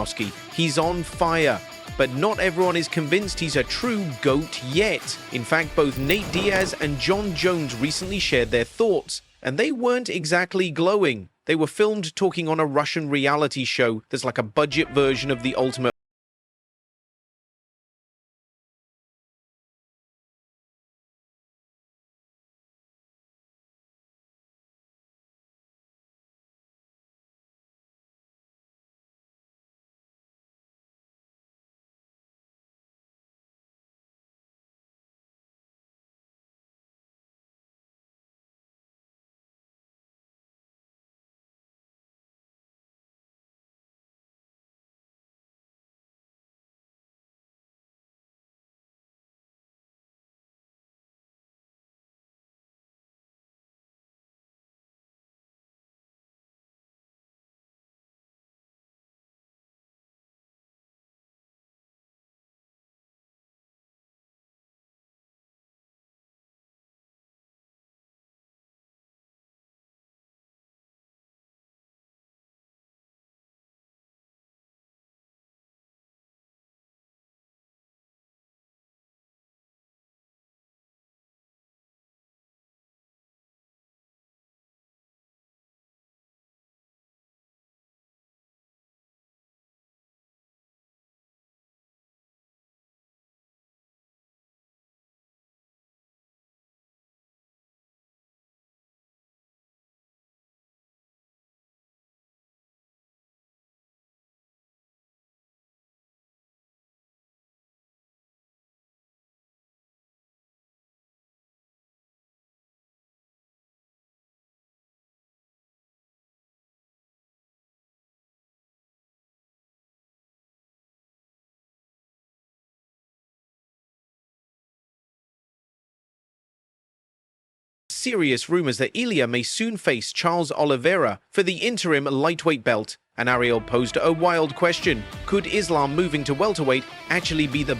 Volkanovski. He's on fire. But not everyone is convinced he's a true GOAT yet. In fact, both Nate Diaz and John Jones recently shared their thoughts, and they weren't exactly glowing. They were filmed talking on a Russian reality show that's like a budget version of The Ultimate serious rumors that Ilia may soon face Charles Oliveira for the interim lightweight belt, and Ariel posed a wild question. Could Islam moving to welterweight actually be the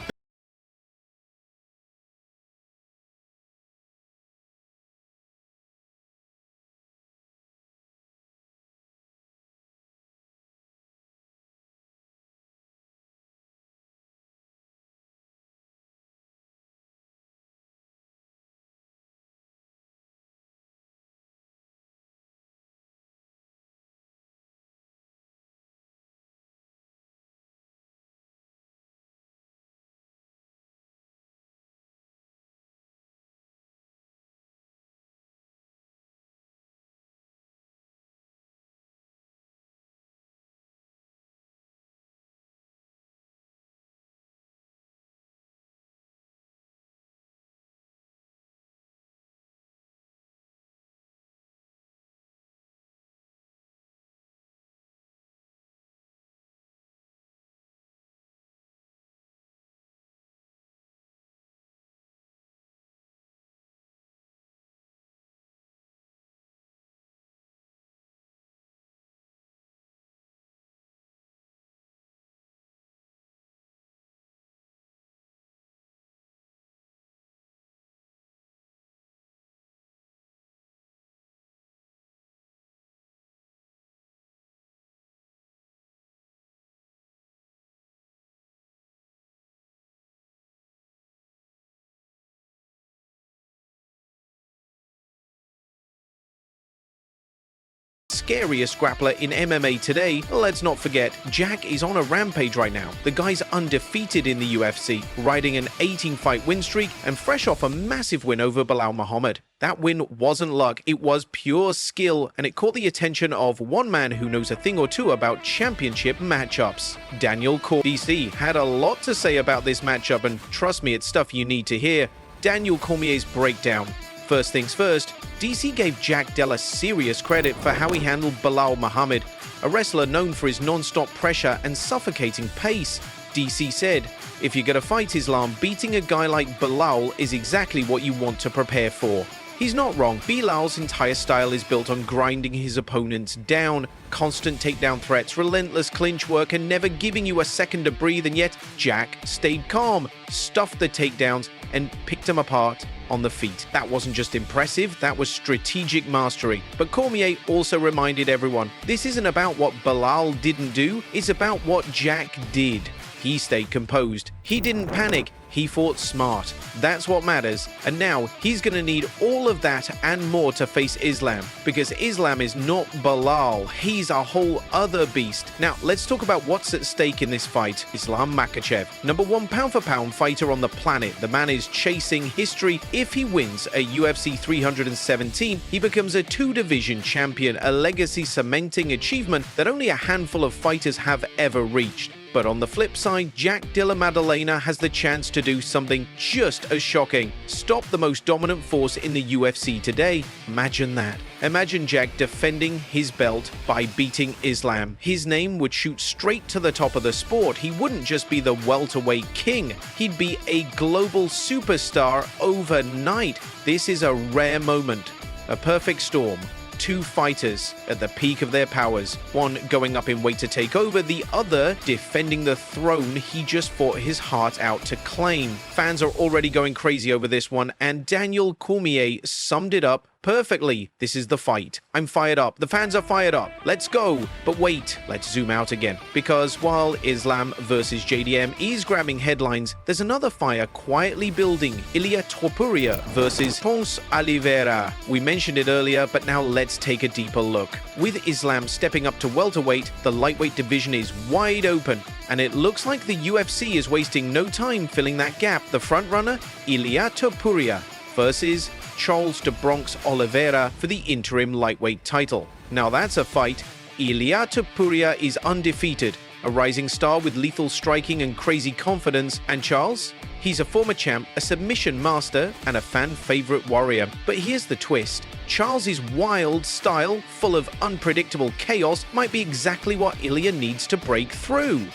scariest grappler in MMA today? Let's not forget, Jack is on a rampage right now. The guy's undefeated in the UFC, riding an 18-fight win streak and fresh off a massive win over Belal Muhammad. That win wasn't luck, it was pure skill, and it caught the attention of one man who knows a thing or two about championship matchups. Daniel Cormier DC had a lot to say about this matchup, and trust me, it's stuff you need to hear. Daniel Cormier's breakdown. First things first, DC gave Jack Della serious credit for how he handled Belal Muhammad, a wrestler known for his non-stop pressure and suffocating pace. DC said, "If you're gonna fight Islam, beating a guy like Belal is exactly what you want to prepare for." He's not wrong. Belal's entire style is built on grinding his opponents down, constant takedown threats, relentless clinch work, and never giving you a second to breathe, and yet Jack stayed calm, stuffed the takedowns, and picked him apart on the feet. That wasn't just impressive, that was strategic mastery. But Cormier also reminded everyone, this isn't about what Belal didn't do, it's about what Jack did. He stayed composed. He didn't panic. He fought smart. That's what matters. And now he's going to need all of that and more to face Islam, because Islam is not Belal. He's a whole other beast. Now, let's talk about what's at stake in this fight. Islam Makhachev, #1 pound-for-pound fighter on the planet. The man is chasing history. If he wins a UFC 317, he becomes a 2-division champion, a legacy-cementing achievement that only a handful of fighters have ever reached. But on the flip side, Jack Della Maddalena has the chance to do something just as shocking. Stop the most dominant force in the UFC today. Imagine that. Imagine Jack defending his belt by beating Islam. His name would shoot straight to the top of the sport. He wouldn't just be the welterweight king. He'd be a global superstar overnight. This is a rare moment. A perfect storm. 2 fighters at the peak of their powers, one going up in weight to take over, the other defending the throne he just fought his heart out to claim. Fans are already going crazy over this one, and Daniel Cormier summed it up perfectly. This is the fight. I'm fired up. The fans are fired up. Let's go. But wait, let's zoom out again. Because while Islam versus JDM is grabbing headlines, there's another fire quietly building. Ilia Topuria versus Charles Oliveira. We mentioned it earlier, but now let's take a deeper look. With Islam stepping up to welterweight, the lightweight division is wide open, and it looks like the UFC is wasting no time filling that gap. The frontrunner, Ilia Topuria, versus Charles "the Bronx" Oliveira for the interim lightweight title. Now that's a fight. Ilia Topuria is undefeated, a rising star with lethal striking and crazy confidence. And Charles? He's a former champ, a submission master, and a fan-favorite warrior. But here's the twist. Charles's wild style, full of unpredictable chaos, might be exactly what Ilia needs to break through.